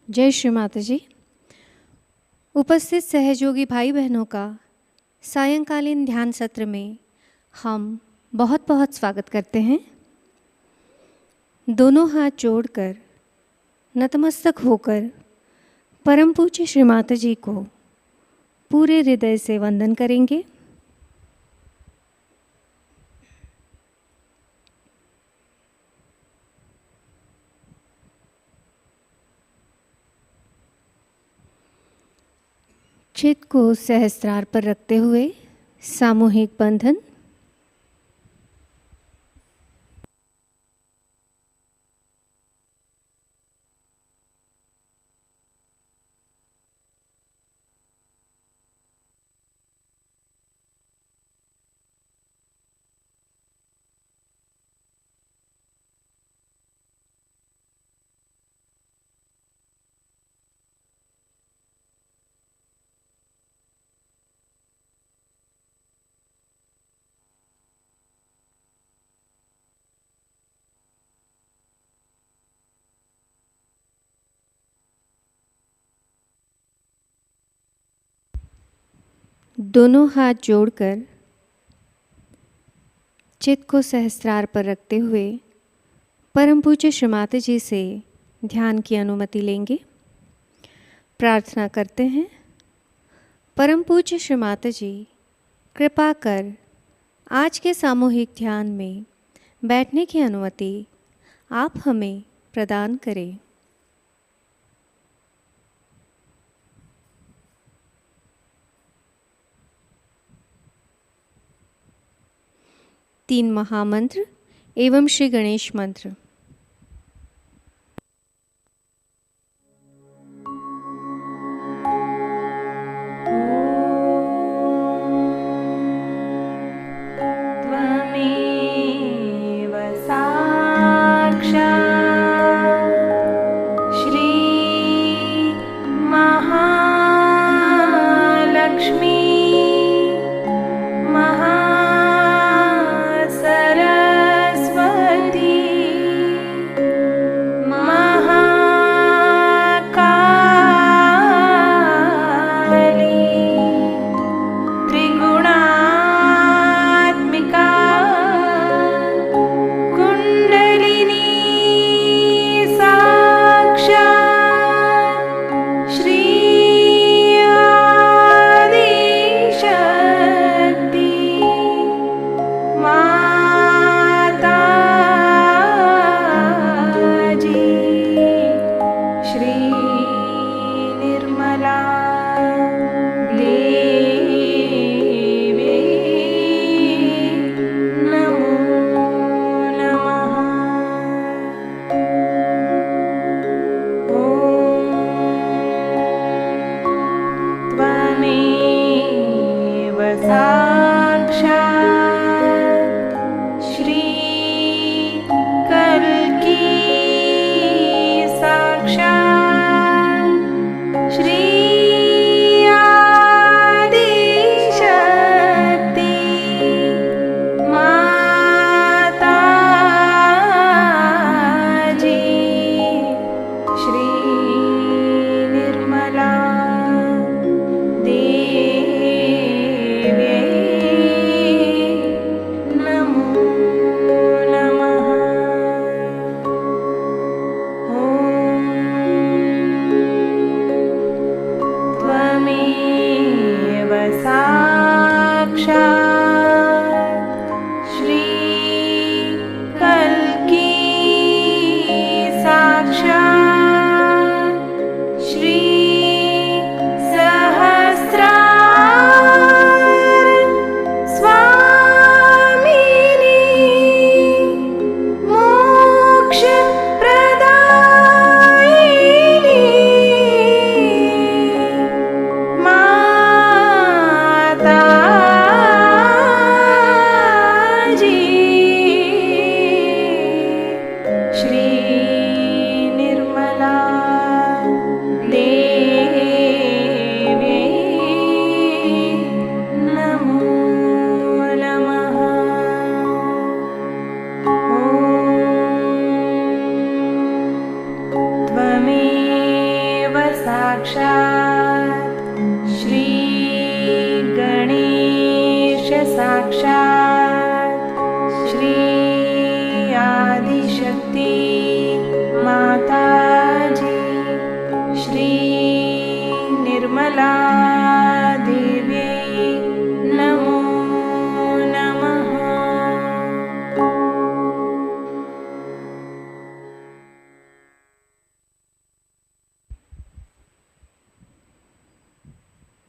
जय श्री माताजी। उपस्थित सहयोगी भाई बहनों का सायंकालीन ध्यान सत्र में हम बहुत बहुत स्वागत करते हैं। दोनों हाथ जोड़कर नतमस्तक होकर परम पूज्य श्री माताजी को पूरे हृदय से वंदन करेंगे। चित्त को सहस्त्रार पर रखते हुए सामूहिक बंधन। दोनों हाथ जोड़कर चित्त को सहस्त्रार पर रखते हुए परम पूज्य श्री माताजी से ध्यान की अनुमति लेंगे। प्रार्थना करते हैं, परम पूज्य श्री माताजी कृपा कर आज के सामूहिक ध्यान में बैठने की अनुमति आप हमें प्रदान करें। तीन महामंत्र एवं श्री गणेश मंत्र।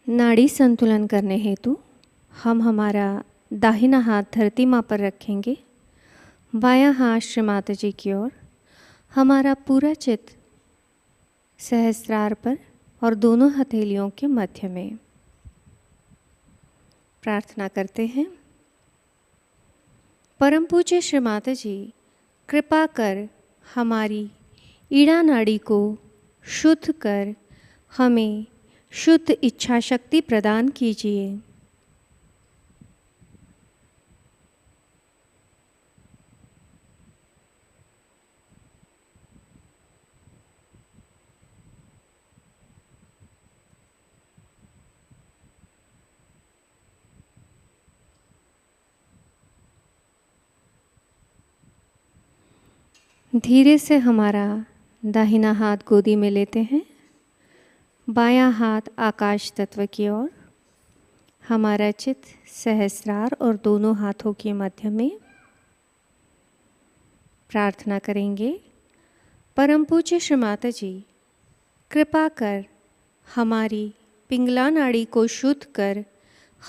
नाड़ी संतुलन करने हेतु हम हमारा दाहिना हाथ धरती माँ पर रखेंगे, बायां हाथ श्री माताजी की ओर, हमारा पूरा चित्त सहस्त्रार पर और दोनों हथेलियों के मध्य में। प्रार्थना करते हैं। परम पूज्य श्री माताजी, कृपा कर हमारी ईड़ा नाड़ी को शुद्ध कर हमें शुद्ध इच्छा शक्ति प्रदान कीजिए। धीरे से हमारा दाहिना हाथ गोदी में लेते हैं, बायां हाथ आकाश तत्व की ओर, हमारा चित्त सहस्रार और दोनों हाथों के मध्य में। प्रार्थना करेंगे, परम पूज्य श्री माताजी, कृपा कर हमारी पिंगला नाड़ी को शुद्ध कर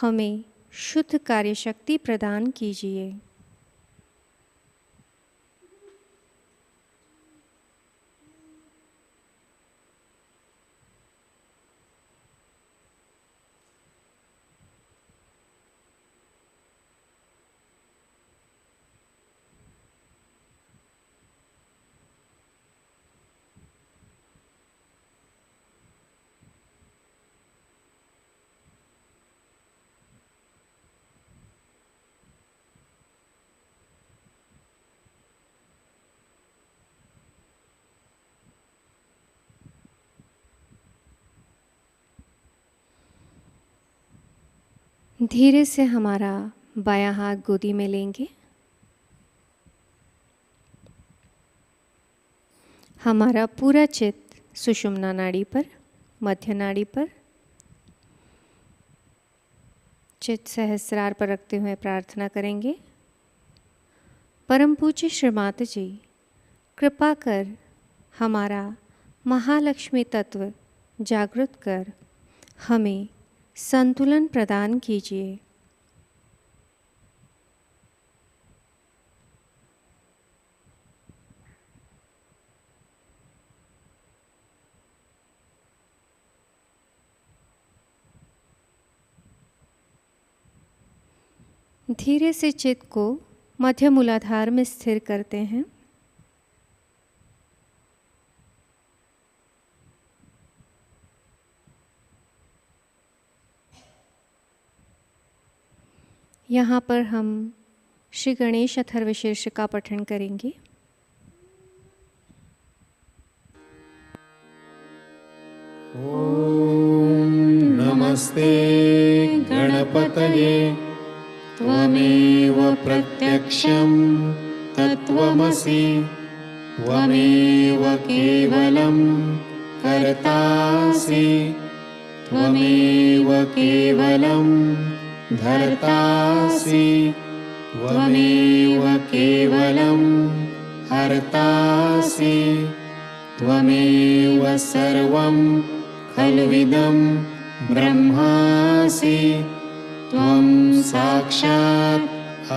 हमें शुद्ध कार्य शक्ति प्रदान कीजिए। धीरे से हमारा बायां हाथ गोदी में लेंगे। हमारा पूरा चित्त सुषुम्ना नाड़ी पर, मध्य नाड़ी पर, चित्त सहस्रार पर रखते हुए प्रार्थना करेंगे, परम पूज्य श्री माताजी, कृपा कर हमारा महालक्ष्मी तत्व जागृत कर हमें संतुलन प्रदान कीजिए। धीरे से चित्त को मध्य मूलाधार में स्थिर करते हैं। यहाँ पर हम श्री गणेश अथर्वशीर्ष का पठन करेंगे। ओम नमस्ते गणपतये त्वमेव प्रत्यक्षं तत्त्वमसि त्वमेव केवलं कर्तासि त्वमेव केवलं धर्तासि त्वमेव केवलं हर्तासि त्वमेव सर्वं खल्विदं ब्रह्मासि त्वं साक्षात्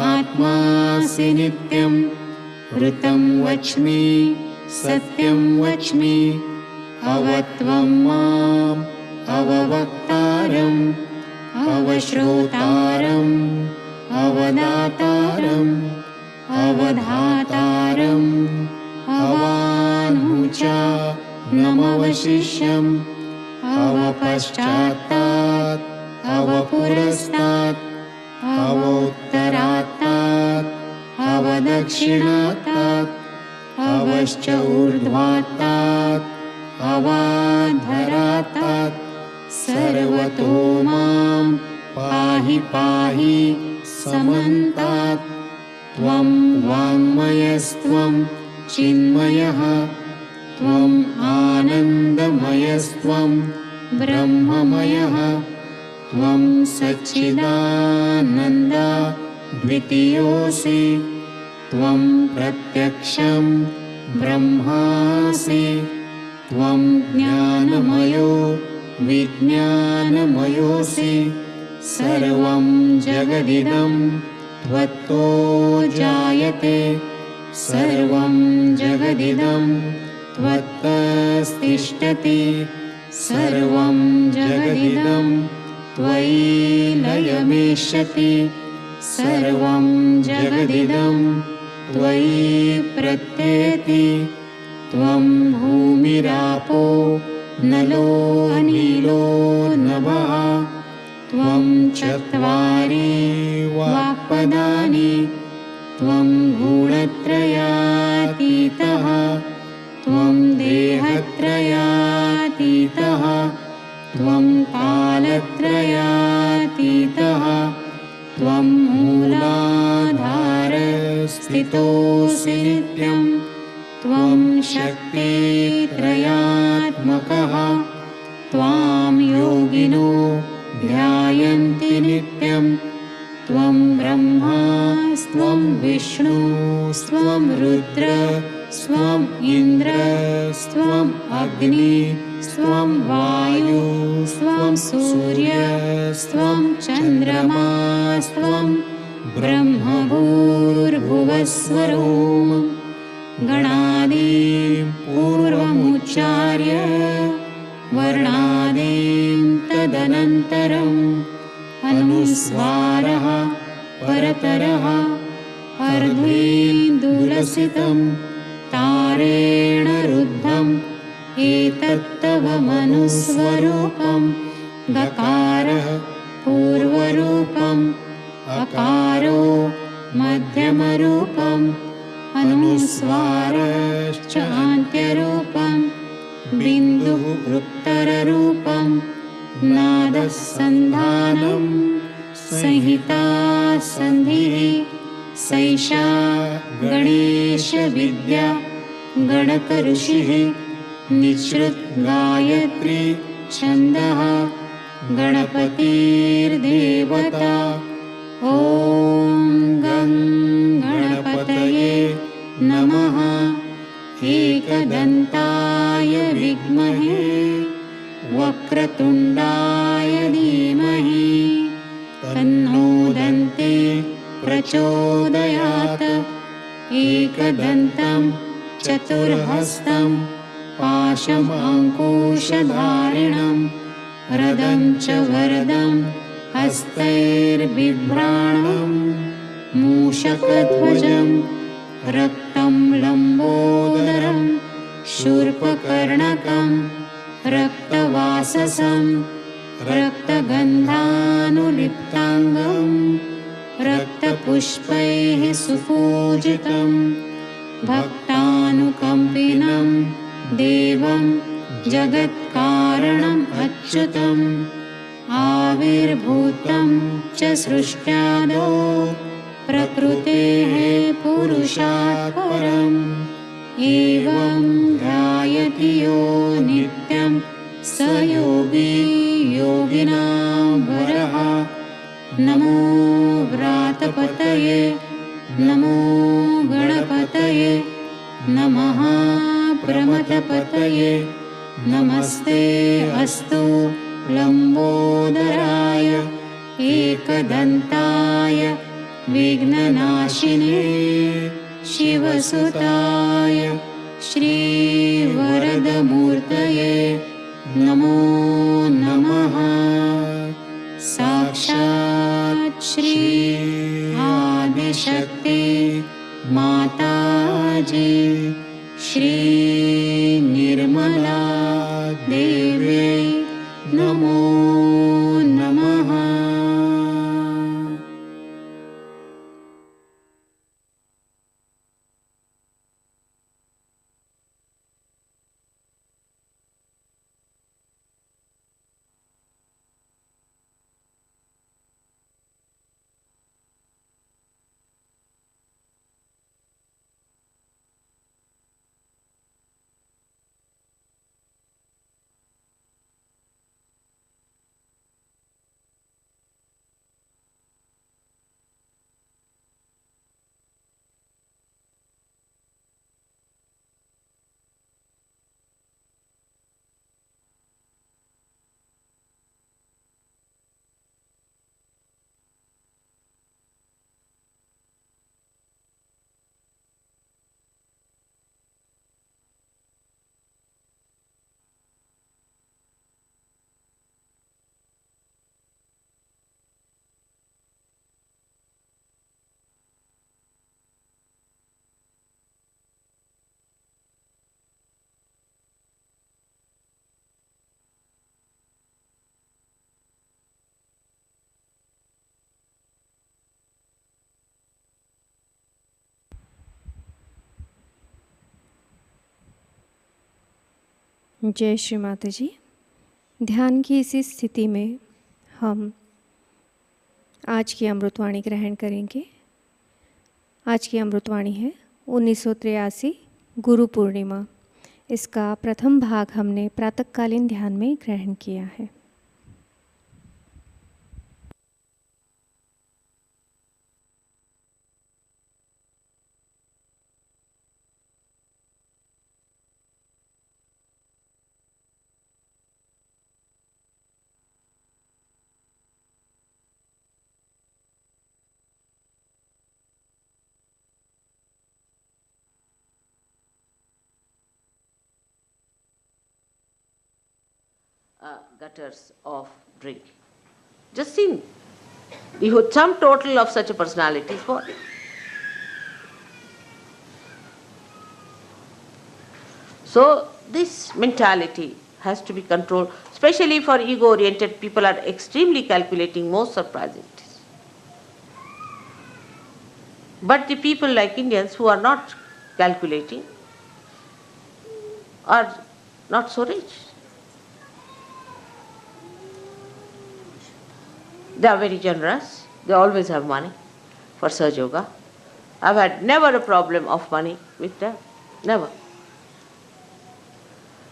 आत्मासि नित्यं ऋतं वच्मि सत्यं वच्मि अवत्वं माम् अववक्तारम् अवश्रोतारम् अवदातारम् अवधातारम् अवानुचा नमवशिष्यम् अवपश्चात्तात् अवपुरस्तात् अवोत्तरात्तात् अवदक्षिणात्तात् अवश्च ऊर्ध्वात्तात् अवाधरात्तात् सर्वतो मां पाहि पाहि समन्तात् त्वं वाङ्मयस्त्वं चिन्मयः त्वम् आनन्दमयस्त्वं ब्रह्ममयः त्वं सच्चिदानन्द द्वितीयोऽसि त्वं प्रत्यक्षं ब्रह्मासि त्वं ज्ञानमयो विज्ञानमयोऽसि सर्वं जगदिदं त्वत्तो जायते सर्वं जगदिदं त्वत्तस्तिष्ठति सर्वं जगदिदं त्वयि लयमेष्यति सर्वं जगदिदं त्वयि प्रत्येति त्वं भूमिरापो नलो अनिलो नभः त्वं चत्वारि वाक्पदानि त्वं गुणत्रयातीतः त्वं देहत्रयातीतः त्वं कालत्रयातीतः त्वं मूलाधारस्थितोऽसि नित्यं त्वं शक्तित्रयात्मकः त्वां योगिनो ध्यायन्ति नित्यं त्वं ब्रह्मा स्वं विष्णु स्वं रुद्र स्वं इन्द्र स्वं अग्नि स्वं वायु स्वं सूर्य स्वं चन्द्रमा स्वं ब्रह्मभूर्भुवस्वरोम गणादीं पूर्वमुच्चार्य वर्णादीं तदनन्तरम् अनुस्वारः परतरः अर्धेन्दुलसितं तारेण रुद्धम् एतत्तवमनुस्वरूपं गकारः पूर्वरूपम् अकारो मध्यमरूपम् अनुस्वारश्च अन्त्यरूपं बिन्दुः उत्तररूपं नादः सन्धानं संहिता सन्धिः सैषा गणेशविद्या गणकऋषिः निःसृत् गायत्री छन्दः गणपतिर्देवता ॐ गं गणपतये नमः एकदन्ताय विद्महे वक्रतुण्डाय धीमहि तन्नो दन्ते प्रचोदयात् एकदन्तं चतुर्हस्तं पाशमङ्कुशधारिणं रदं च वरदं हस्तैर्बिभ्राणं मूषकध्वजं रक्तं लम्बोदरं शूर्पकर्णकं रक्तवाससं रक्तगन्धानुलिप्ताङ्गं रक्तपुष्पैः सुपूजितं भक्तानुकम्पिनं देवं जगत्कारणम् अच्युतम् आविर्भूतं च सृष्ट्यादौ प्रकृतेः पुरुषात् परम् एवं ध्यायति यो नित्यं स योगी योगिनां वरः नमो व्रातपतये नमो गणपतये नमः प्रमथपतये नमस्ते अस्तु लम्बोदराय एकदन्ताय विघ्ननाशिने शिवसुताय श्रीवरदमूर्तये नमो नमः। साक्षात् श्री आदिशक्ति माताजी श्री निर्मला देव्यै नमो नमः। जय श्री माताजी। ध्यान की इसी स्थिति में हम आज की अमृतवाणी ग्रहण करेंगे। आज की अमृतवाणी है 1983 गुरु पूर्णिमा। इसका प्रथम भाग हमने प्रातःकालीन ध्यान में ग्रहण किया है। gutters of drink. Just think, the sum total of such a personality is what? So this mentality has to be controlled, especially for ego-oriented people are extremely calculating, most surprising. But the people like Indians who are not calculating are not so rich. They are very generous. They always have money for Sahajayoga. I've had never a problem of money with them. Never.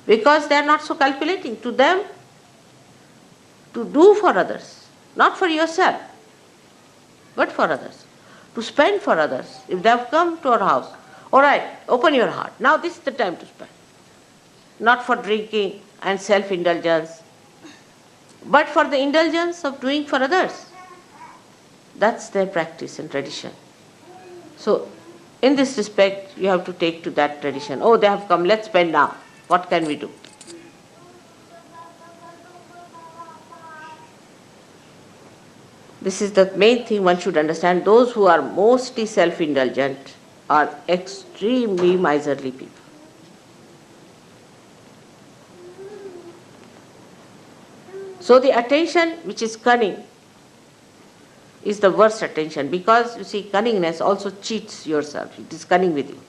Because they are not so calculating. To them, to do for others, not for yourself, but for others. To spend for others. If they have come to our house, all right, open your heart. Now this is the time to spend. Not for drinking and self-indulgence, but for the indulgence of doing for others. That's their practice and tradition. So, in this respect, you have to take to that tradition. Oh, they have come, let's spend now. What can we do? This is the main thing one should understand. Those who are mostly self-indulgent are extremely miserly people. So the attention which is cunning is the worst attention, because you see, cunningness also cheats yourself. It is cunning with you.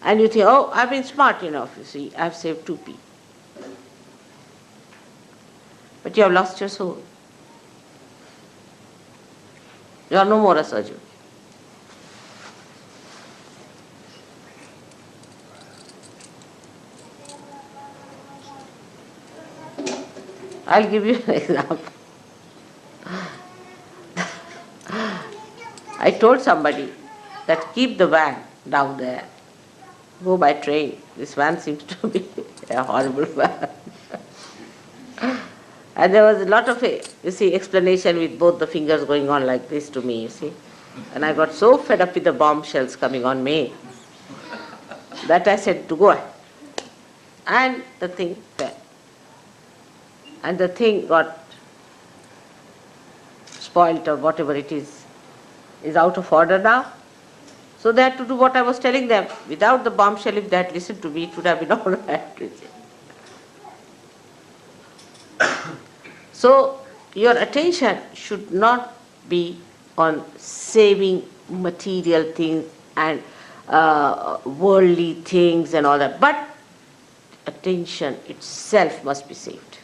And you think, oh, I've been smart enough, you see, I've saved 2p. But you have lost your soul. You are no more a Sahaja. I'll give you an example. I told somebody that keep the van down there. Go by train. This van seems to be a horrible van. And there was a lot of, you see, explanation with both the fingers going on like this to me, you see. And I got so fed up with the bombshells coming on me that I said to go ahead. And the thing fell. And the thing got spoilt or whatever it is out of order now. So they had to do what I was telling them. Without the bombshell, if they had listened to me, it would have been all right. So your attention should not be on saving material things and worldly things and all that, but attention itself must be saved.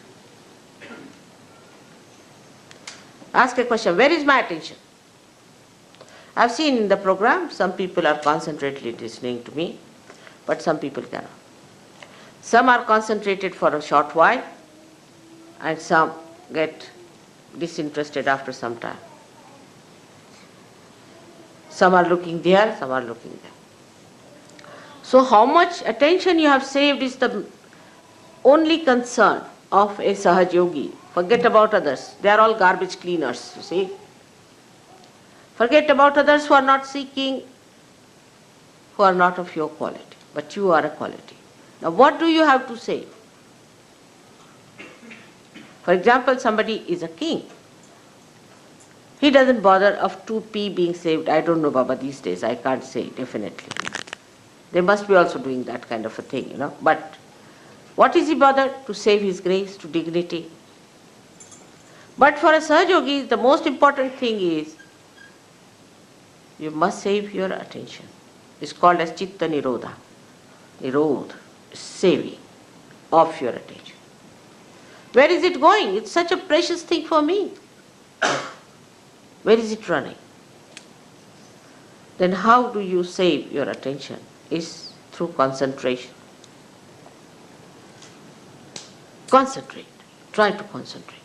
Ask a question, where is my attention? I've seen in the program, some people are concentratedly listening to me, but some people cannot. Some are concentrated for a short while, and some get disinterested after some time. Some are looking there, some are looking there. So how much attention you have saved is the only concern of a Sahajayogi. Forget about others. They are all garbage cleaners, you see. Forget about others who are not seeking, who are not of your quality, but you are a quality. Now what do you have to say? For example, somebody is a king. He doesn't bother of 2p being saved. I don't know, Baba, these days. I can't say definitely. They must be also doing that kind of a thing, you know. But what is he bothered? To save his grace, to dignity. But for a Sahajayogi, the most important thing is you must save your attention. It's called as Chitta Nirodha. Nirodha, saving of your attention. Where is it going? It's such a precious thing for me. Where is it running? Then how do you save your attention? Is through concentration. Concentrate. Try to concentrate.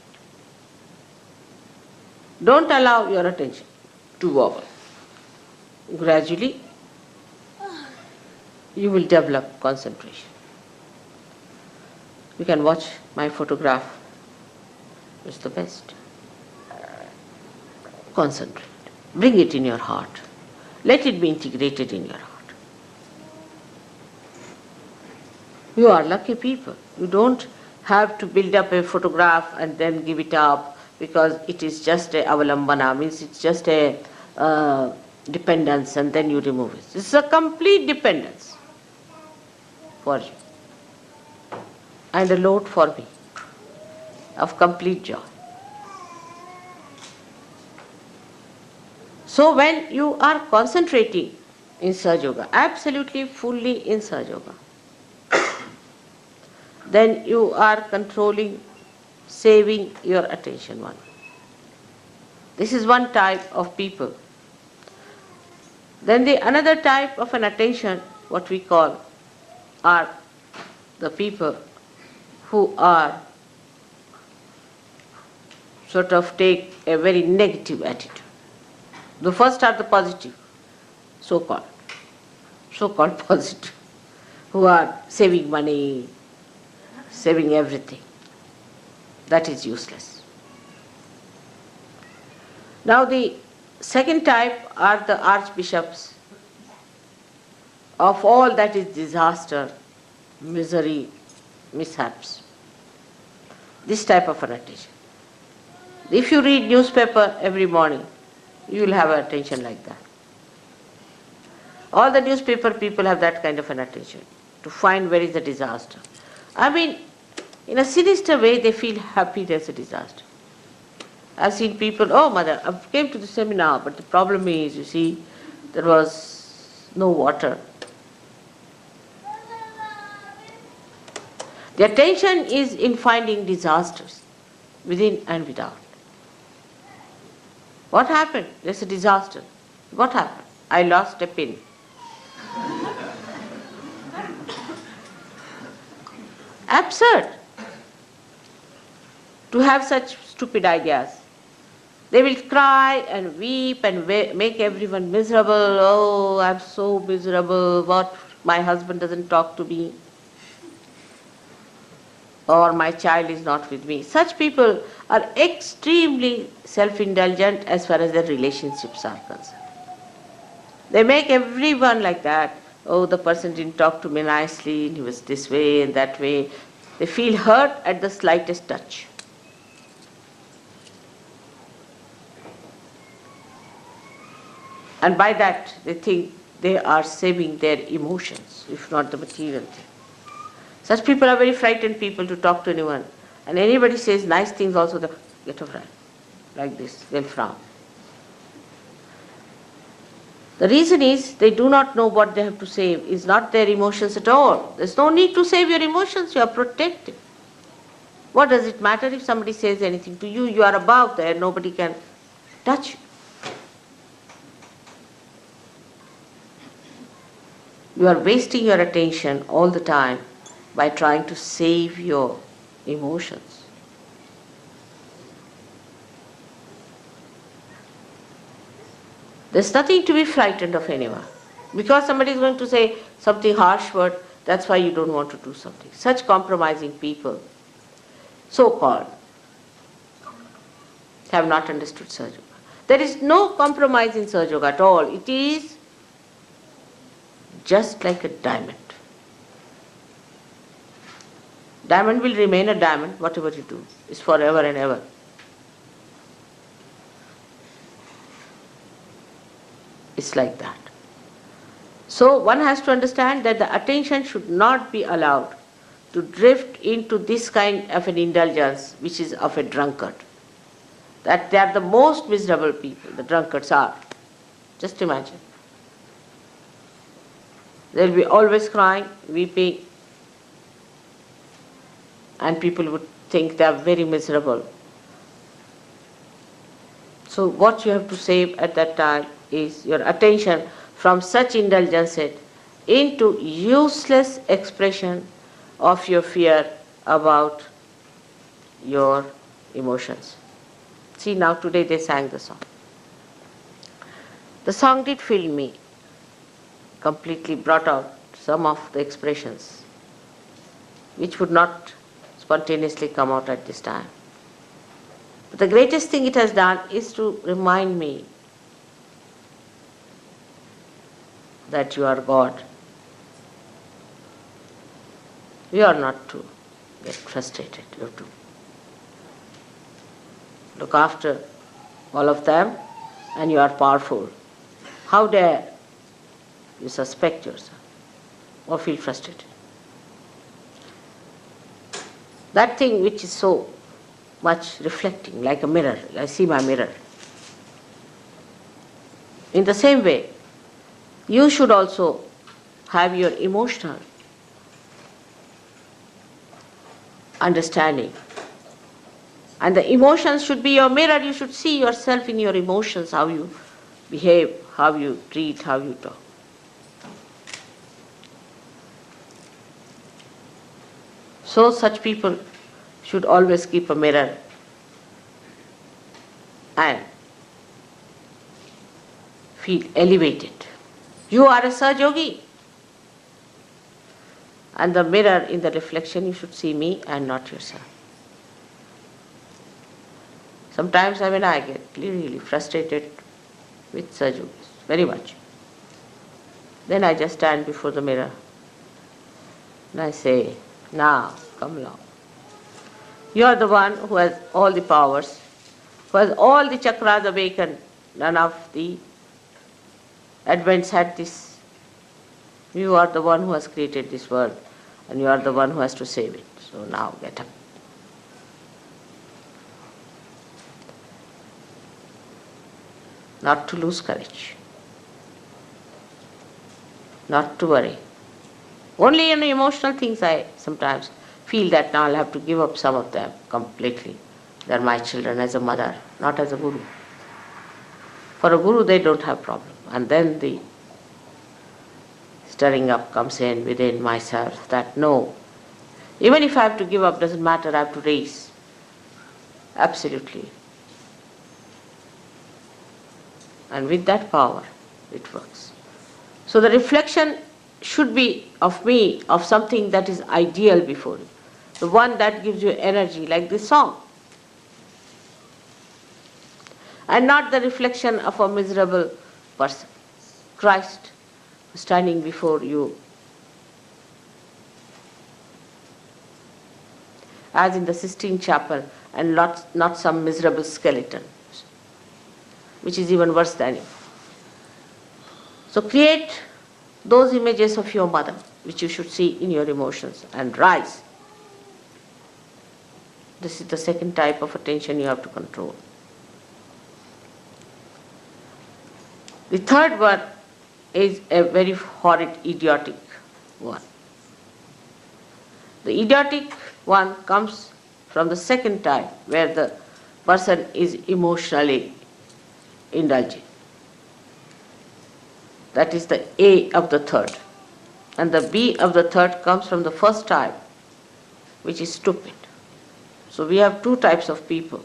Don't allow your attention to wobble. Gradually, you will develop concentration. You can watch my photograph. It's the best. Concentrate. Bring it in your heart. Let it be integrated in your heart. You are lucky people. You don't have to build up a photograph and then give it up because it is just a avalambana, means it's just a dependence, and then you remove it. This is a complete dependence for you and a load for me of complete joy. So when you are concentrating in Sahaja, absolutely fully in Sahaja, then you are controlling, saving your attention one. This is one type of people. Then the another type of an attention, what we call, are the people who are sort of take a very negative attitude. The first are the positive, so-called positive, who are saving money, saving everything. That is useless. Now the second type are the archbishops of all that is disaster, misery, mishaps. This type of an attention. If you read newspaper every morning, you will have an attention like that. All the newspaper people have that kind of an attention, to find where is the disaster. I mean, in a sinister way, they feel happy there's a disaster. I've seen people, oh mother, I came to the seminar, but the problem is, you see, there was no water. The attention is in finding disasters, within and without. What happened? There's a disaster. What happened? I lost a pin. Absurd to have such stupid ideas. They will cry and weep and make everyone miserable. Oh, I'm so miserable. What? My husband doesn't talk to me. Or my child is not with me. Such people are extremely self-indulgent as far as their relationships are concerned. They make everyone like that. Oh, the person didn't talk to me nicely, he was this way and that way. They feel hurt at the slightest touch. And by that, they think they are saving their emotions, if not the material thing. Such people are very frightened people to talk to anyone. And anybody says nice things also, they get a fright. Like this, they'll frown. The reason is they do not know what they have to save. It's not their emotions at all. There's no need to save your emotions. You are protected. What does it matter if somebody says anything to you? You are above there. Nobody can touch you. You are wasting your attention all the time by trying to save your emotions. There's nothing to be frightened of anyone. Because somebody is going to say something harsh word, that's why you don't want to do something. Such compromising people, so-called, have not understood Sahaja. There is no compromise in Sahaja at all. It is just like a diamond. Diamond will remain a diamond, whatever you do. It's forever and ever. It's like that. So one has to understand that the attention should not be allowed to drift into this kind of an indulgence which is of a drunkard. That they are the most miserable people, the drunkards are. Just imagine. They'll be always crying, weeping, and people would think they are very miserable. So what you have to save at that time is your attention from such indulgences into useless expression of your fear about your emotions. See, now today they sang the song. The song did fill me, completely brought out some of the expressions which would not spontaneously come out at this time. But the greatest thing it has done is to remind me that you are God. You are not true. get frustrated. You have to look after all of them, and you are powerful. How dare you suspect yourself or feel frustrated? That thing which is so much reflecting like a mirror, I see my mirror. In the same way, you should also have your emotional understanding. And the emotions should be your mirror. You should see yourself in your emotions, how you behave, how you treat, how you talk. So such people should always keep a mirror and feel elevated. You are a Sahajayogi. And the mirror, in the reflection, you should see me and not yourself. Sometimes I get really frustrated with Sahajayogis, very much. Then I just stand before the mirror and I say, now, come along. You are the one who has all the powers, who has all the chakras awakened. None of the advents had this. You are the one who has created this world, and you are the one who has to save it. So now get up. Not to lose courage, not to worry. Only in emotional things I sometimes feel that now I'll have to give up some of them completely. They're my children as a mother, not as a guru. For a guru they don't have problem. And then the stirring up comes in within myself that no, even if I have to give up, doesn't matter, I have to raise. Absolutely. And with that power, it works. So the reflection should be of me, of something that is ideal before you. The one that gives you energy, like this song. And not the reflection of a miserable person. Christ standing before you, as in the Sistine Chapel, and not some miserable skeleton, which is even worse than you. So create those images of your mother, which you should see in your emotions, and rise. This is the second type of attention you have to control. The third one is a very horrid, idiotic one. The idiotic one comes from the second type, where the person is emotionally indulging. That is the A of the third. And the B of the third comes from the first type, which is stupid. So we have two types of people.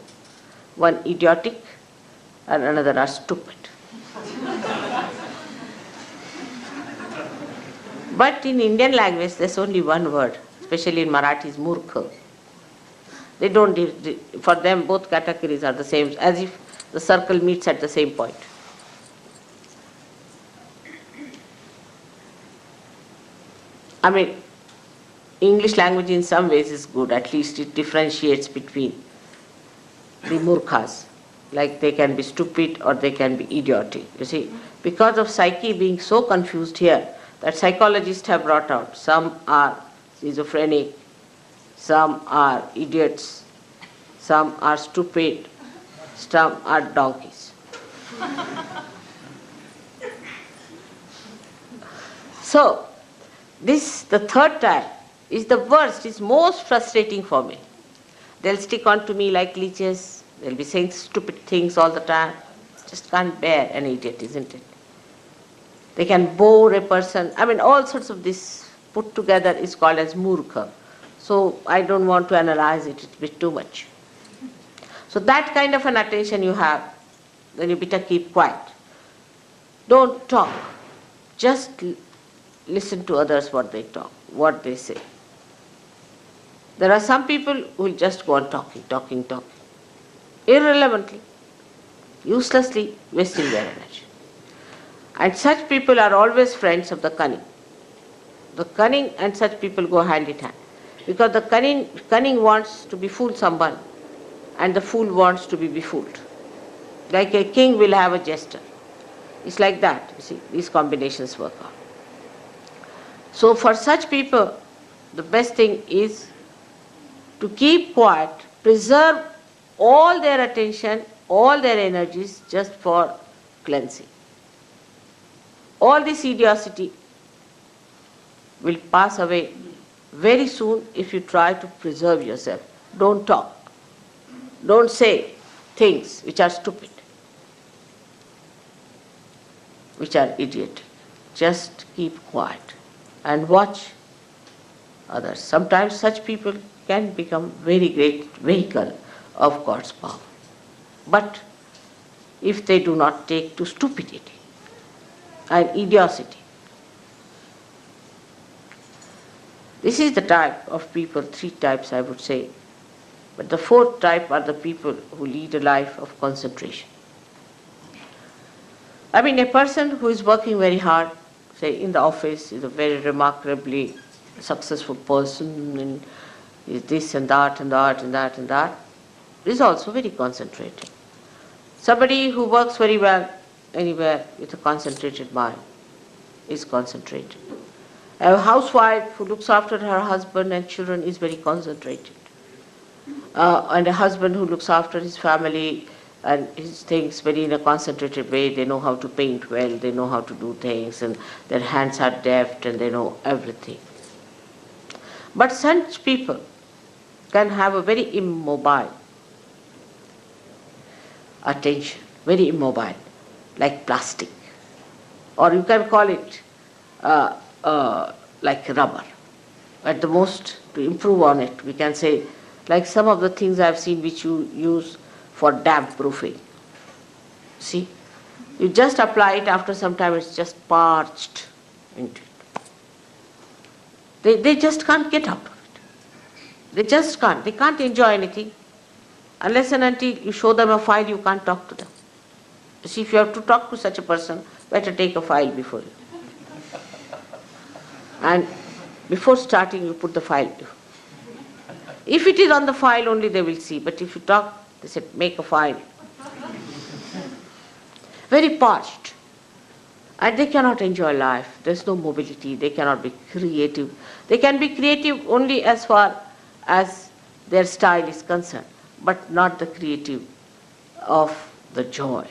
One idiotic and another are stupid. But in Indian language there's only one word, especially in Marathi is murkha. They don't, for them both categories are the same, as if the circle meets at the same point. I mean, English language in some ways is good, at least it differentiates between the murkhas. Like they can be stupid or they can be idiotic. You see, because of psyche being so confused here, that psychologists have brought out, some are schizophrenic, some are idiots, some are stupid, some are donkeys. So, this, the third type, is the worst, is most frustrating for me. They'll stick on to me like leeches, they'll be saying stupid things all the time. Just can't bear an idiot, isn't it? They can bore a person. I mean, all sorts of this put together is called as murkha. So I don't want to analyze it, it's a bit too much. So that kind of an attention you have, then you better keep quiet. Don't talk. Just listen to others what they talk, what they say. There are some people who will just go on talking, irrelevantly, uselessly wasting their energy. And such people are always friends of the cunning. The cunning and such people go hand in hand. Because the cunning wants to befool someone and the fool wants to be befooled. Like a king will have a jester. It's like that, you see, these combinations work out. So for such people, the best thing is to keep quiet, preserve all their attention, all their energies just for cleansing. All this idiocy will pass away very soon if you try to preserve yourself. Don't talk. Don't say things which are stupid, which are idiotic. Just keep quiet and watch others. Sometimes such people can become very great vehicle of God's power. But if they do not take to stupidity and idiocy, this is the type of people, three types I would say. But the fourth type are the people who lead a life of concentration. I mean, a person who is working very hard, say in the office, is a very remarkably successful person, and is this and that and that and that and that, is also very concentrated. Somebody who works very well anywhere with a concentrated mind is concentrated. A housewife who looks after her husband and children is very concentrated. And a husband who looks after his family and his things very in a concentrated way. They know how to paint well, they know how to do things, and their hands are deft and they know everything. But such people can have a very immobile attention, very immobile, like plastic. Or you can call it like rubber. At the most, to improve on it, we can say, like some of the things I've seen which you use for damp proofing. See? You just apply it, after some time it's just parched into it. They just can't get out of it. They just can't. They can't enjoy anything. Unless and until you show them a file, you can't talk to them. You see, if you have to talk to such a person, better take a file before you. And before starting, you put the file. If it is on the file only, they will see. But if you talk, they said, make a file. Very parched. And they cannot enjoy life. There's no mobility. They cannot be creative. They can be creative only as far as their style is concerned, but not the creative of the joy.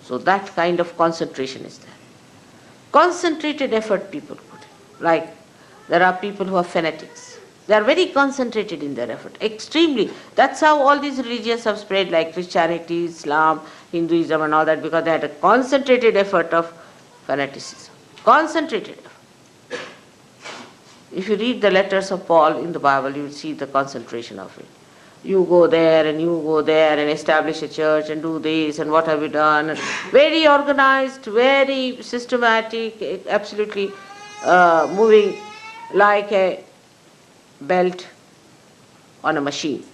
So that kind of concentration is there. Concentrated effort people put in. Like there are people who are fanatics. They are very concentrated in their effort, extremely. That's how all these religions have spread, like Christianity, Islam, Hinduism and all that, because they had a concentrated effort of fanaticism. Concentrated effort. If you read the letters of Paul in the Bible, you will see the concentration of it. You go there and you go there and establish a church and do this and what have you done. And very organized, very systematic, absolutely moving like a belt on a machine.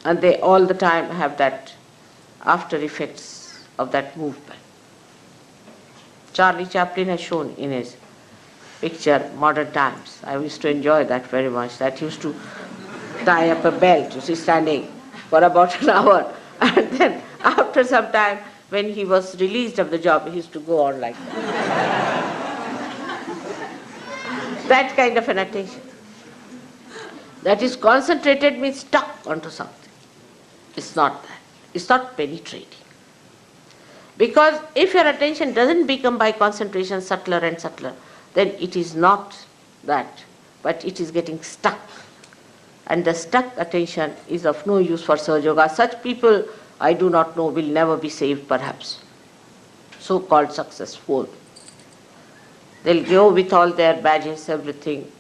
And they all the time have that after effects of that movement. Charlie Chaplin has shown in his picture Modern Times. I used to enjoy that very much. That used to tie up a belt, you see, standing for about an hour. And then after some time, when he was released of the job, he used to go on like that. That kind of an attention. That is concentrated, means stuck onto something. It's not that. It's not penetrating. Because if your attention doesn't become by concentration subtler and subtler, then it is not that, but it is getting stuck. And the stuck attention is of no use for Sahajayoga. Such people, I do not know, will never be saved perhaps. So-called successful. They'll go with all their badges, everything.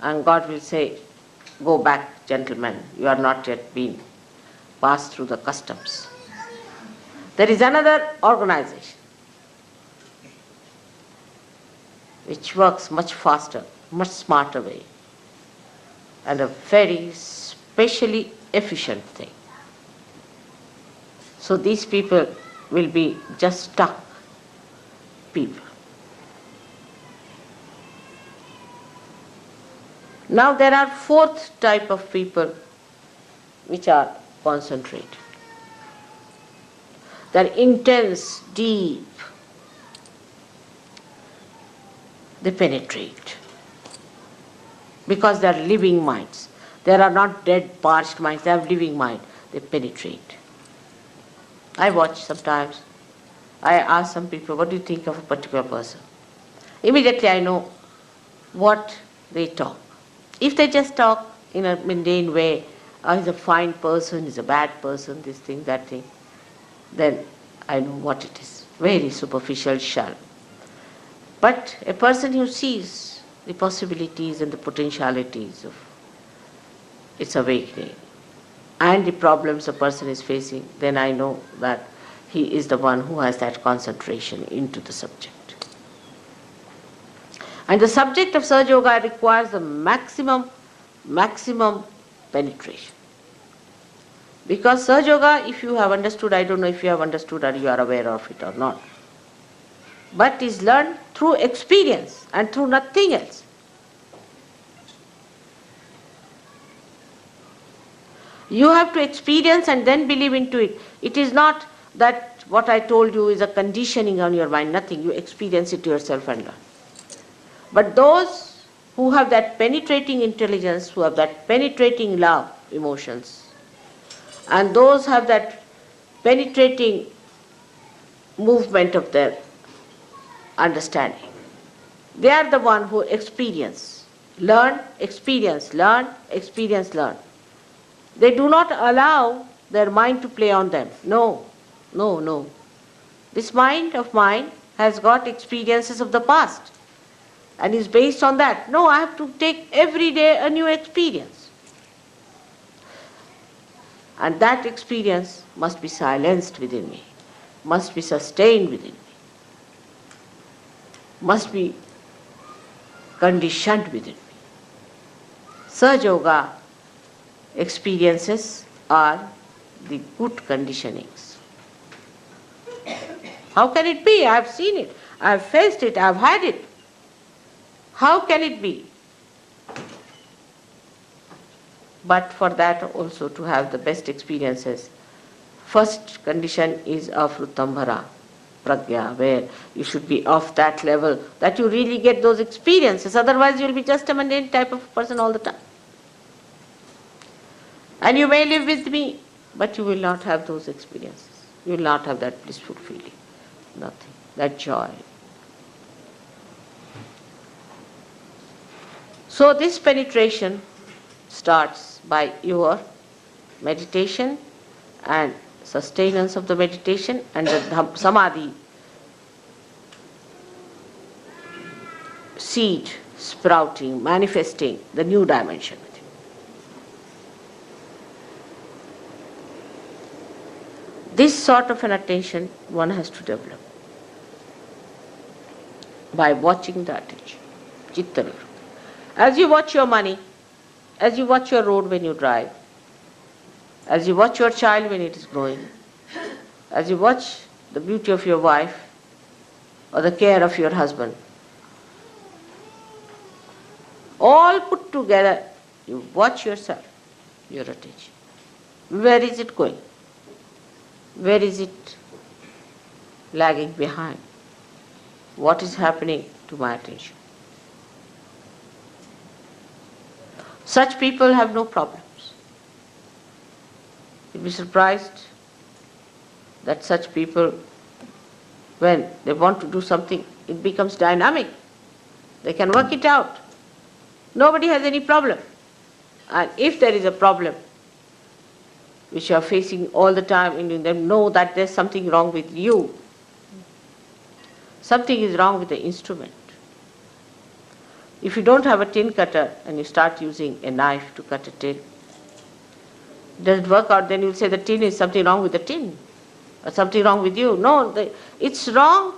And God will say, go back, gentlemen, you are not yet been passed through the customs. There is another organization which works much faster, much smarter way, and a very specially efficient thing. So these people will be just stuck people. Now there are fourth type of people which are concentrated. They are intense, deep. They penetrate because they are living minds. They are not dead, parched minds. They have living mind. They penetrate. I watch sometimes. I ask some people, what do you think of a particular person? Immediately I know what they talk. If they just talk in a mundane way, oh, he's a fine person, he's a bad person, this thing, that thing, then I know what it is. Very superficial, shallow. But a person who sees the possibilities and the potentialities of its awakening and the problems a person is facing, then I know that he is the one who has that concentration into the subject. And the subject of Sahaja Yoga requires the maximum penetration. Because Sahaja Yoga, if you have understood, I don't know if you have understood or you are aware of it or not, but is learned through experience and through nothing else. You have to experience and then believe into it. It is not that what I told you is a conditioning on your mind, nothing. You experience it yourself and learn. But those who have that penetrating intelligence, who have that penetrating love, emotions, and those have that penetrating movement of their understanding, they are the one who experience, learn, experience, learn, experience, learn. They do not allow their mind to play on them. No, no, no. This mind of mine has got experiences of the past and is based on that. No, I have to take every day a new experience. And that experience must be silenced within me, must be sustained within me, must be conditioned within me. Sahaja Yoga experiences are the good conditionings. How can it be? I have seen it, I have faced it, I have had it. How can it be? But for that also to have the best experiences, first condition is afrutambhara, pragya, where you should be of that level that you really get those experiences. Otherwise you will be just a mundane type of person all the time. And you may live with me, but you will not have those experiences. You will not have that blissful feeling, nothing, that joy. So this penetration starts by your meditation and sustenance of the meditation and the samadhi seed sprouting, manifesting the new dimension with you. This sort of an attention one has to develop by watching the attention, chitta nirvana. As you watch your money, as you watch your road when you drive, as you watch your child when it is growing, as you watch the beauty of your wife or the care of your husband, all put together, you watch yourself, your attention. Where is it going? Where is it lagging behind? What is happening to my attention? Such people have no problems. You'll be surprised that such people, when they want to do something, it becomes dynamic. They can work it out. Nobody has any problem. And if there is a problem which you are facing all the time, and you know that there's something wrong with you, something is wrong with the instrument. If you don't have a tin cutter and you start using a knife to cut a tin, it doesn't work out, then you'll say the tin is something wrong with the tin or something wrong with you. No, it's wrong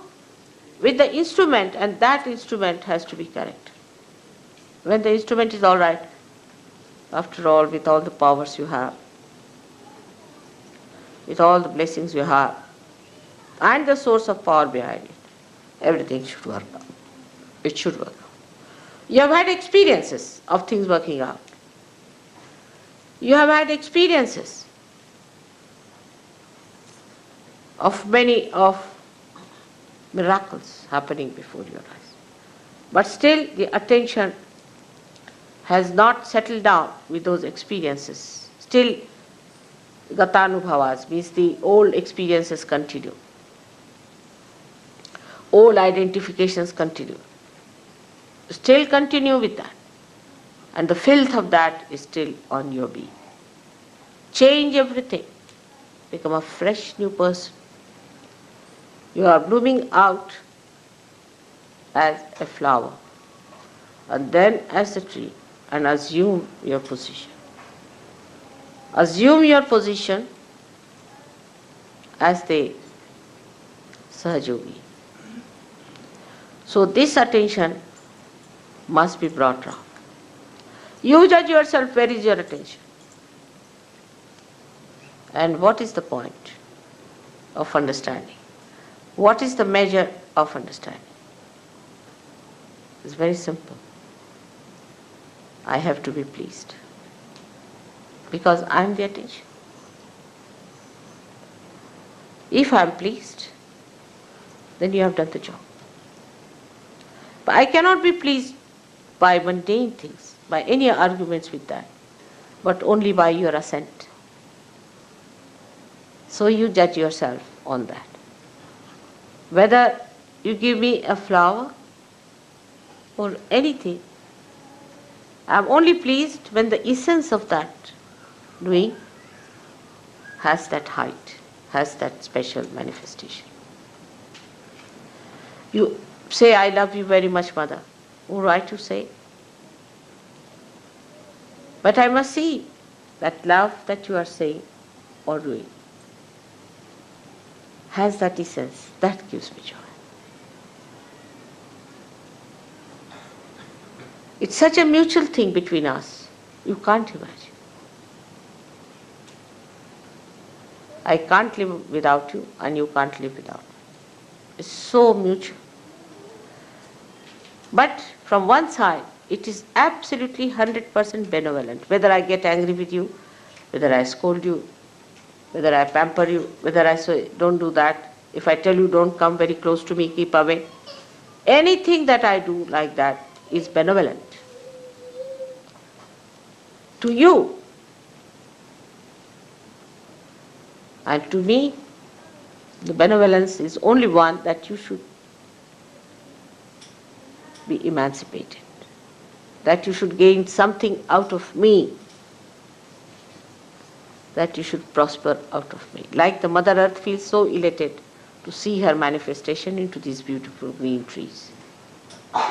with the instrument, and that instrument has to be correct. When the instrument is all right, after all, with all the powers you have, with all the blessings you have, and the source of power behind it, everything should work out. It should work out. You have had experiences of things working out. You have had experiences of many of miracles happening before your eyes. But still the attention has not settled down with those experiences. Still gatanubhavas means the old experiences continue. Old identifications continue. Still continue with that. And the filth of that is still on your being. Change everything. Become a fresh new person. You are blooming out as a flower and then as a tree, and assume your position. Assume your position as the Sahajayogi. So this attention must be brought round. You judge yourself, where is your attention? And what is the point of understanding? What is the measure of understanding? It's very simple. I have to be pleased because I am the attention. If I am pleased, then you have done the job. But I cannot be pleased by mundane things, by any arguments with that, but only by your assent. So you judge yourself on that. Whether you give me a flower or anything, I am only pleased when the essence of that doing has that height, has that special manifestation. You say, I love you very much, Mother. All right to say. But I must see that love that you are saying or doing has that essence. That gives me joy. It's such a mutual thing between us. You can't imagine. I can't live without you and you can't live without me. It's so mutual. But from one side, it is absolutely 100% benevolent. Whether I get angry with you, whether I scold you, whether I pamper you, whether I say, don't do that. If I tell you, don't come very close to me, keep away. Anything that I do like that is benevolent. To you. And to me, the benevolence is only one that you should be emancipated. That you should gain something out of me. That you should prosper out of me. Like the Mother Earth feels so elated to see her manifestation into these beautiful green trees.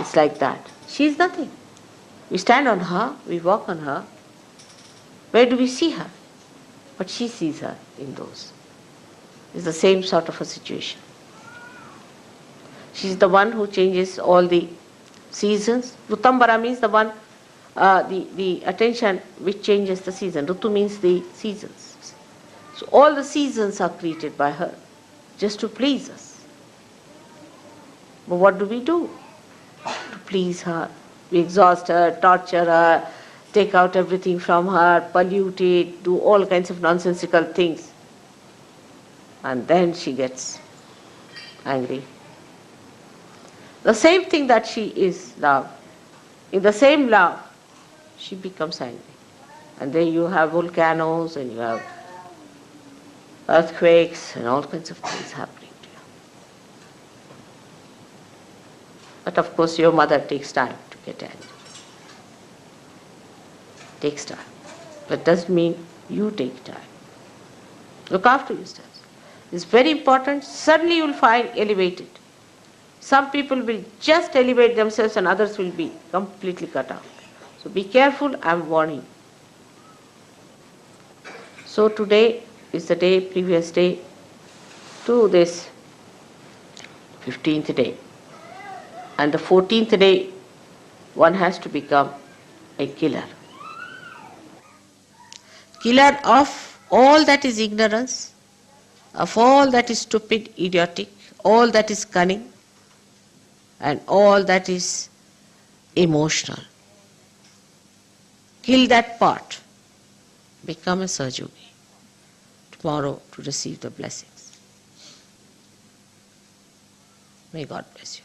It's like that. She is nothing. We stand on her, we walk on her. Where do we see her? But she sees her in those. It's the same sort of a situation. She's the one who changes all the seasons. Rutambara means the one, the attention which changes the season. Rutu means the seasons. So all the seasons are created by her just to please us. But what do? To please her. We exhaust her, torture her, take out everything from her, pollute it, do all kinds of nonsensical things. And then she gets angry. The same thing that she is love. In the same love, she becomes angry. And then you have volcanoes and you have earthquakes and all kinds of things happening to you. But of course your mother takes time to get angry. Takes time. That doesn't mean you take time. Look after yourselves. It's very important. Suddenly you will find elevated. Some people will just elevate themselves and others will be completely cut out. So be careful, I am warning. So today is the day, previous day to this 15th day. And the 14th day, one has to become a killer. Killer of all that is ignorance, of all that is stupid, idiotic, all that is cunning, and all that is emotional. Kill that part. Become a Sahajayogi tomorrow to receive the blessings. May God bless you.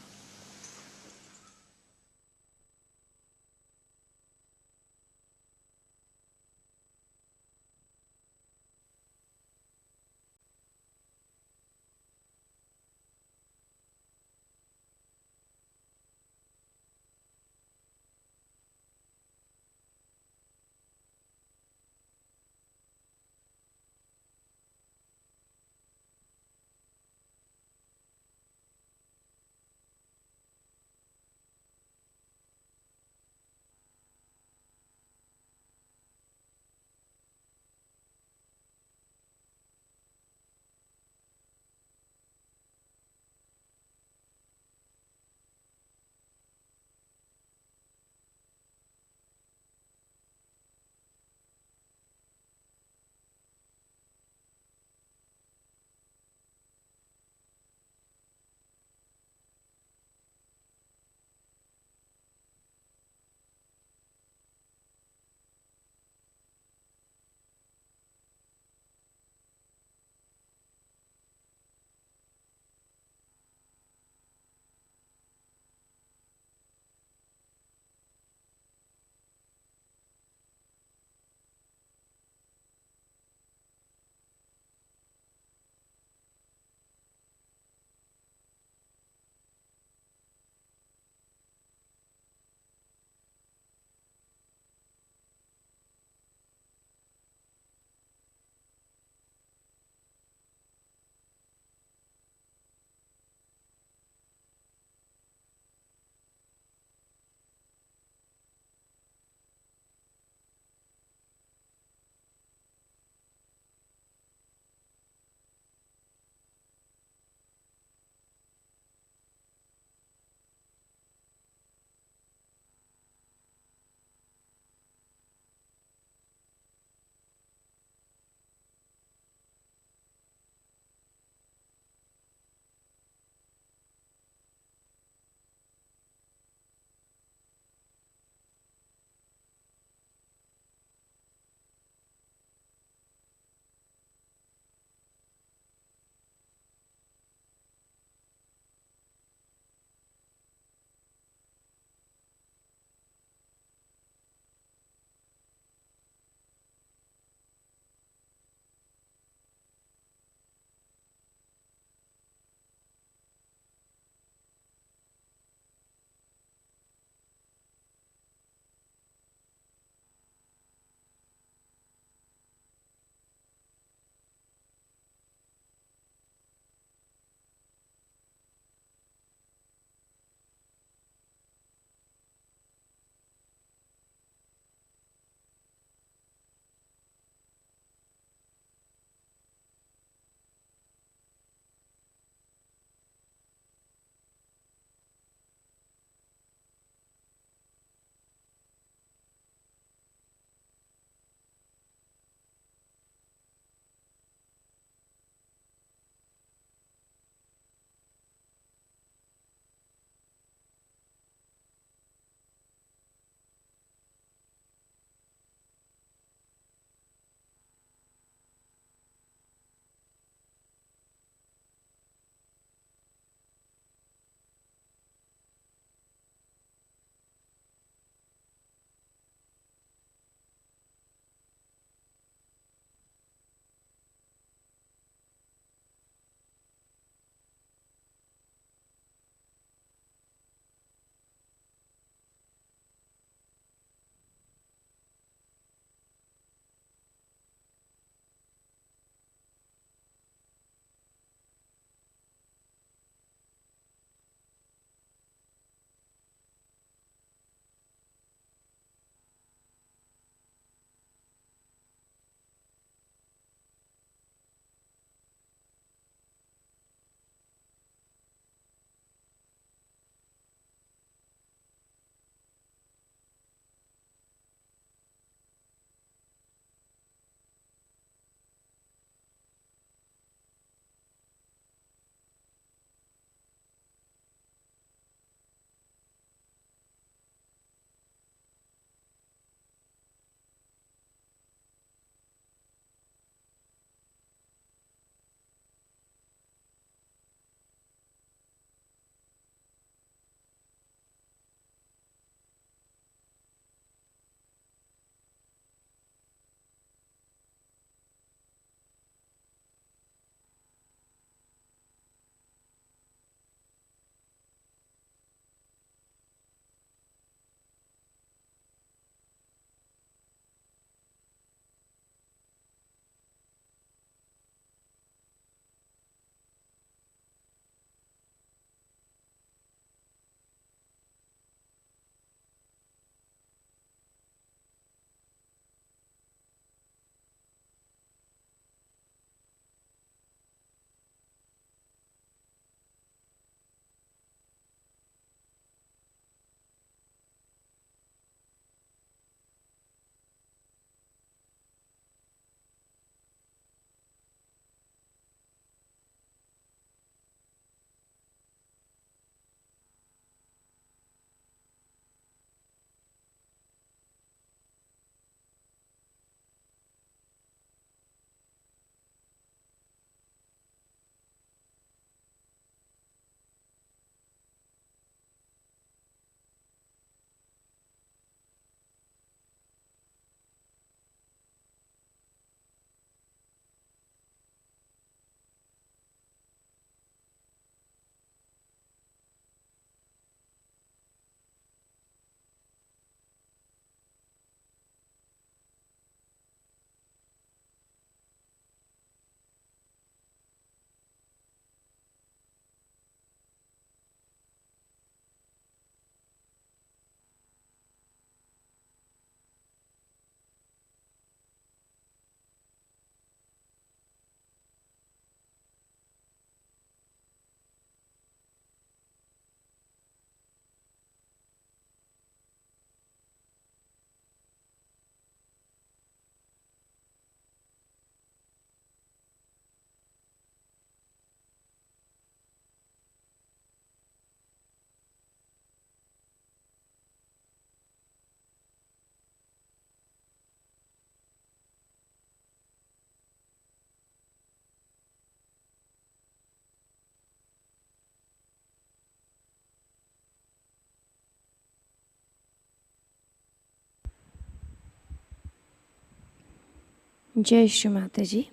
जय श्री माता जी।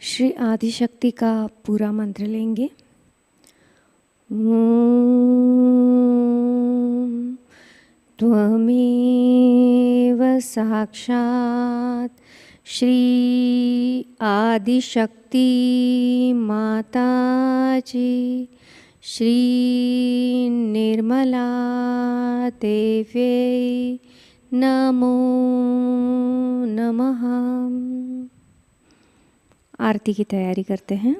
श्री आदिशक्ति का पूरा मंत्र लेंगे। ओम त्वमेव साक्षात् श्री आदिशक्ति माताजी श्री निर्मला देव्यै नमो नमः। आरती की तैयारी करते हैं।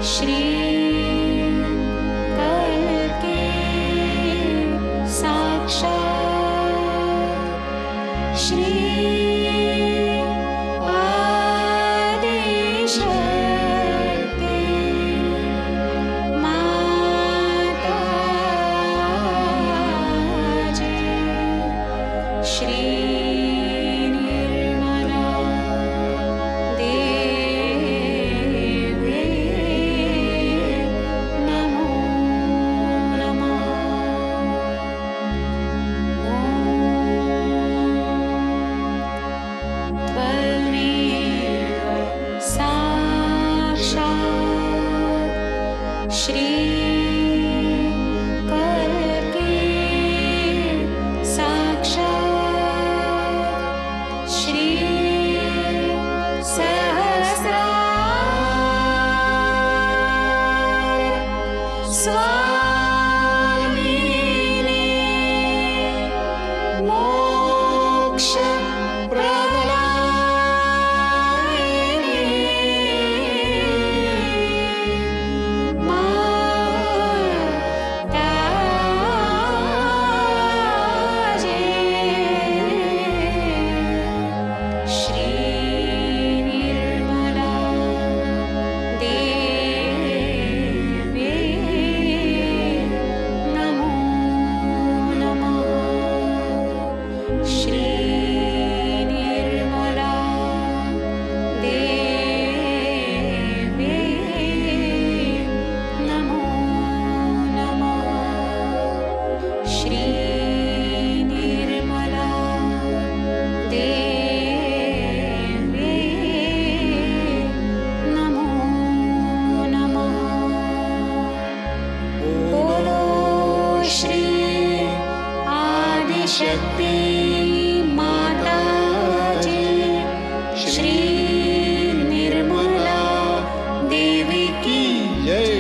श्री करके साक्षात श्री आदिशक्ति माताजी श्री निर्मला देवी नमो नमः। त्वमेव साक्षात् श्री करके साक्षात् श्री सहस्रार स्वामिने मोक्ष श्री निर्मला देवी नमो नमः। श्री निर्मला देवी नमो नमः। श्री निर्मला देवी नमो नमः। बोलो श्री आदिशक्ति माताजी श्री निर्मला देवी की जय।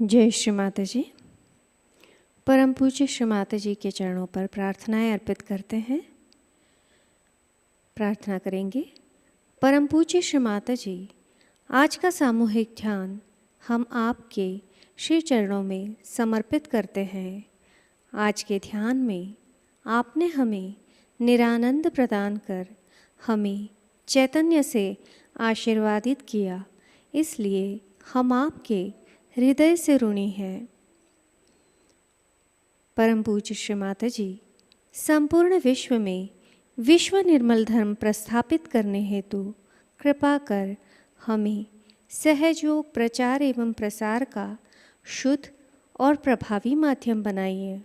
जय श्री माता जी। परम पूज्य श्री माता जी के चरणों पर प्रार्थनाएं अर्पित करते हैं। प्रार्थना करेंगे। परम पूज्य श्री माता जी, आज का सामूहिक ध्यान हम आपके श्री चरणों में समर्पित करते हैं। आज के ध्यान में आपने हमें निरानंद प्रदान कर हमें चैतन्य से आशीर्वादित किया, इसलिए हम आपके हृदय से ऋणी हैं। परम पूज्य श्री माता जी, संपूर्ण विश्व में विश्व निर्मल धर्म प्रस्थापित करने हेतु कृपा कर हमें सहयोग प्रचार एवं प्रसार का शुद्ध और प्रभावी माध्यम बनाइए।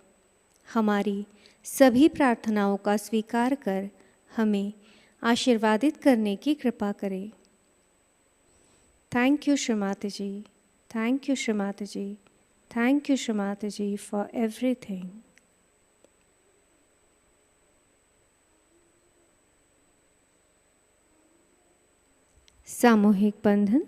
हमारी सभी प्रार्थनाओं का स्वीकार कर हमें आशीर्वादित करने की कृपा करें। Thank you Shri Mata ji, thank you Shri Mata ji, thank you Shri Mata ji for everything. सामूहिक बंधन।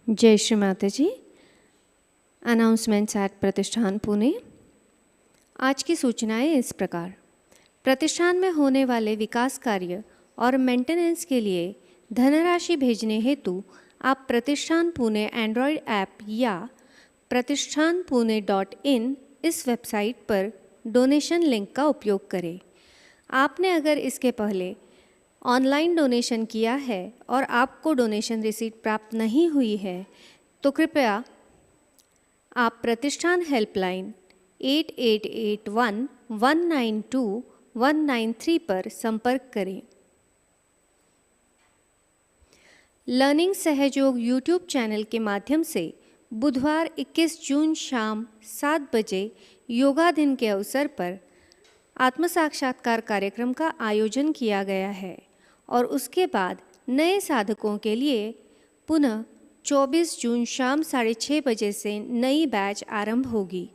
जय श्री माता जी। अनाउंसमेंट्स एट प्रतिष्ठान पुणे। आज की सूचनाएं इस प्रकार। प्रतिष्ठान में होने वाले विकास कार्य और मेंटेनेंस के लिए धनराशि भेजने हेतु आप प्रतिष्ठान पुणे एंड्रॉयड ऐप या pratishthanpune.in इस वेबसाइट पर डोनेशन लिंक का उपयोग करें। आपने अगर इसके पहले ऑनलाइन डोनेशन किया है और आपको डोनेशन रिसीट प्राप्त नहीं हुई है तो कृपया आप प्रतिष्ठान हेल्पलाइन 8881192193 पर संपर्क करें। लर्निंग सहयोग यूट्यूब चैनल के माध्यम से बुधवार 21 जून शाम 7 बजे योगा दिन के अवसर पर आत्म साक्षात्कार कार्यक्रम का आयोजन किया गया है और उसके बाद नए साधकों के लिए पुनः 24 जून शाम 6:30 बजे से नई बैच आरंभ होगी।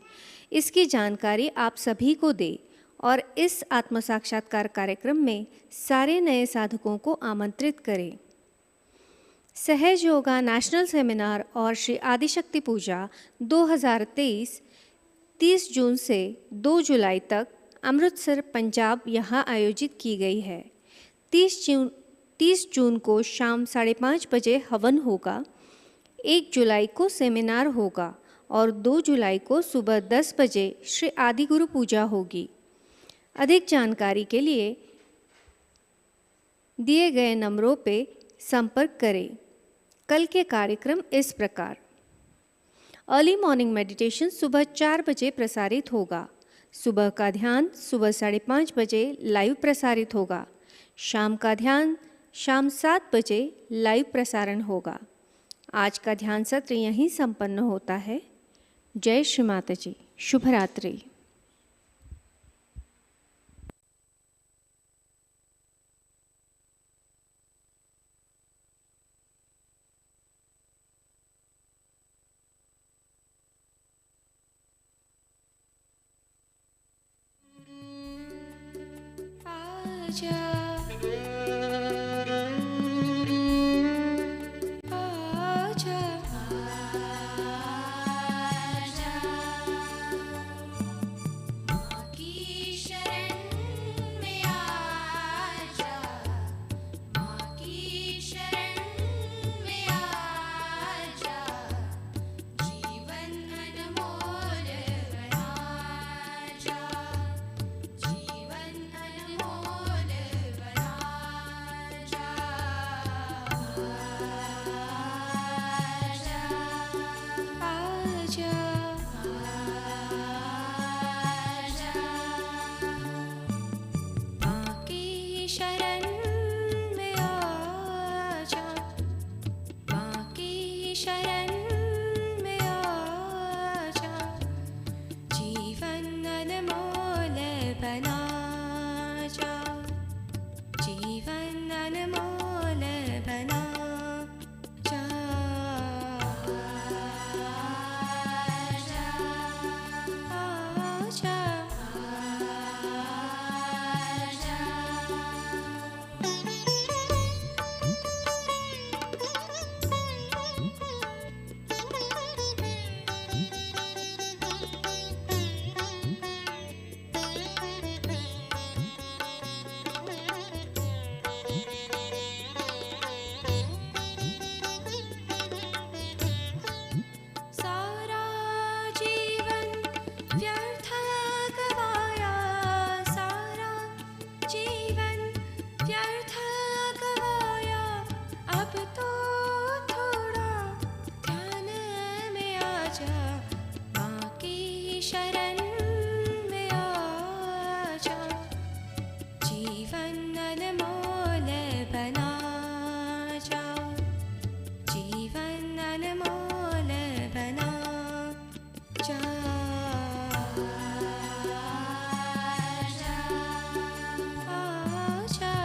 इसकी जानकारी आप सभी को दें और इस आत्म साक्षात्कार कार्यक्रम में सारे नए साधकों को आमंत्रित करें। सहज योगा नेशनल सेमिनार और श्री आदिशक्ति पूजा 2023 30 जून से 2 जुलाई तक अमृतसर पंजाब यहाँ आयोजित की गई है। 30 जून को शाम 5:30 बजे हवन होगा, 1 जुलाई को सेमिनार होगा और 2 जुलाई को सुबह 10 बजे श्री आदि गुरु पूजा होगी। अधिक जानकारी के लिए दिए गए नंबरों पे संपर्क करें। कल के कार्यक्रम इस प्रकार। अर्ली मॉर्निंग मेडिटेशन सुबह 4 बजे प्रसारित होगा। सुबह का ध्यान सुबह 5:30 बजे लाइव प्रसारित होगा। शाम का ध्यान शाम 7 बजे लाइव प्रसारण होगा। आज का ध्यान सत्र यहीं संपन्न होता है। जय श्री माता जी। शुभ रात्रि। शरण में आजा, माँ की शरण में आजा, जीवन अनमोल बना जा, जीवन अनमोल बना जा। सारा जीवन व्यर्थ गवाया, सारा जीवन व्यर्थ गवाया, अब तो थोड़ा ध्यान में आजा, माँ की शरण में आजा, जीवन अनमोल बना जा, जीवन अनमोल बना जा। आजा, आजा।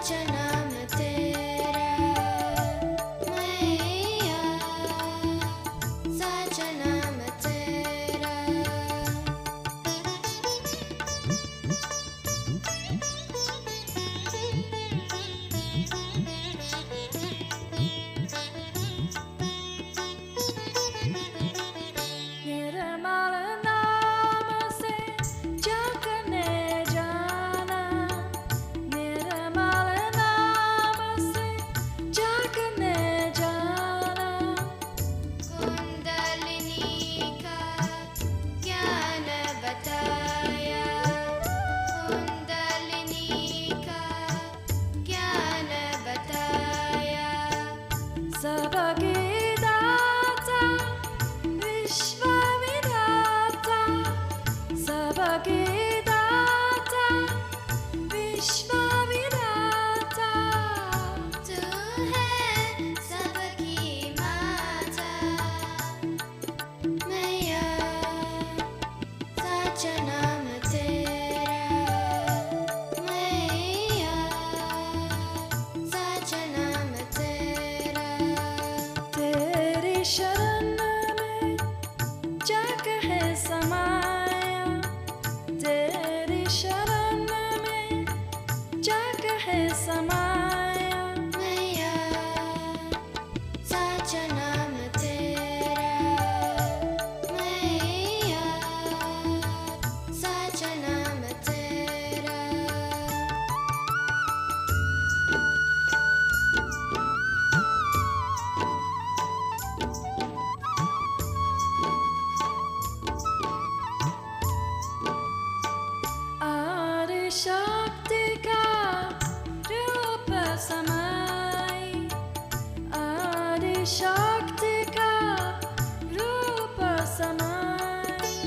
साचा नाम तेरा मैया, साचा नाम तेरा। निर्मल नाम से जगने जाना, निर्मल नाम से जगने जाना। कुंडलिनी का ज्ञान बताया, कुंडलिनी का ज्ञान बताया। सबकी दाता विश्वविधाता, सबकी दाता विश्वविधाता। तू है सबकी माता मैया, साचा नाम तेरा मैया, साचा नाम तेरा। तेरी शरण में जग है समाया, तेरी शरण में जग है समाया मैया, साचा नाम तेरा मैया, साचा नाम तेरा। आदि शक्ति का रूप समाई, आदि शक्ति का रूप समाई।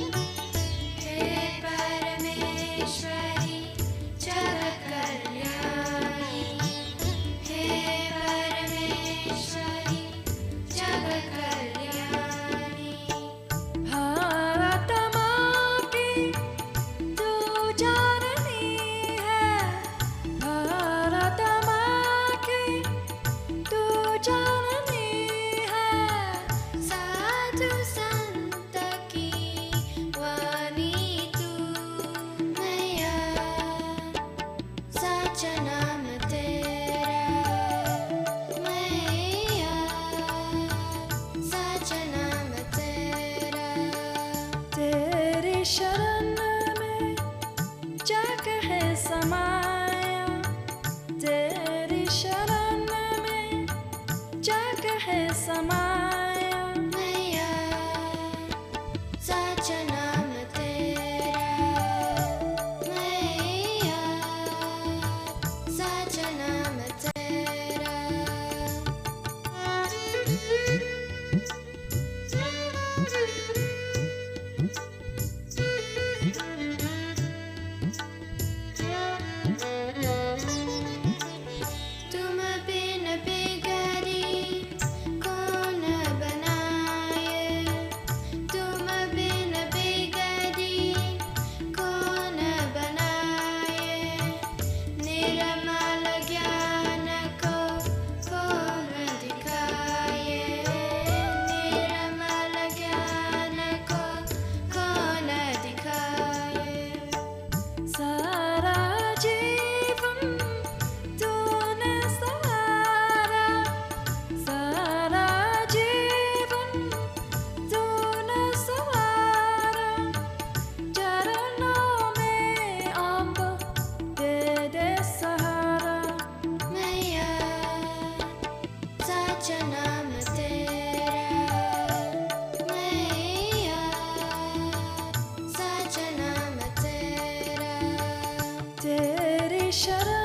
हे परमेश्वरी जगत कल्याणी, हे परमेश्वरी जगत कल्याणी। भारत माँ की तू जननी है, भारत माँ की तू जननी है। साधु संत की वाणी तू मैया, साचा नाम तेरा मैया, साचा नाम तेरा। तेरी शरण में जग है समाया, तेरी शरण में जग है समाया मैया, साचा नाम तेरा मैया, साचा नाम तेरा। तुम बिन बिगड़ी कौन बनाए, तुम बिन बिगड़ी कौन बनाए। निर्मल ज्ञान को कौन दिखाए, निर्मल ज्ञान को कौन दिखाए। सारा जीवन तूने सवारा, सारा जीवन तूने सवारा। चरणों में अम्ब दे दे सहारा मैया, साचा नाम तेरा मैया, साचा नाम तेरा। तेरी शरण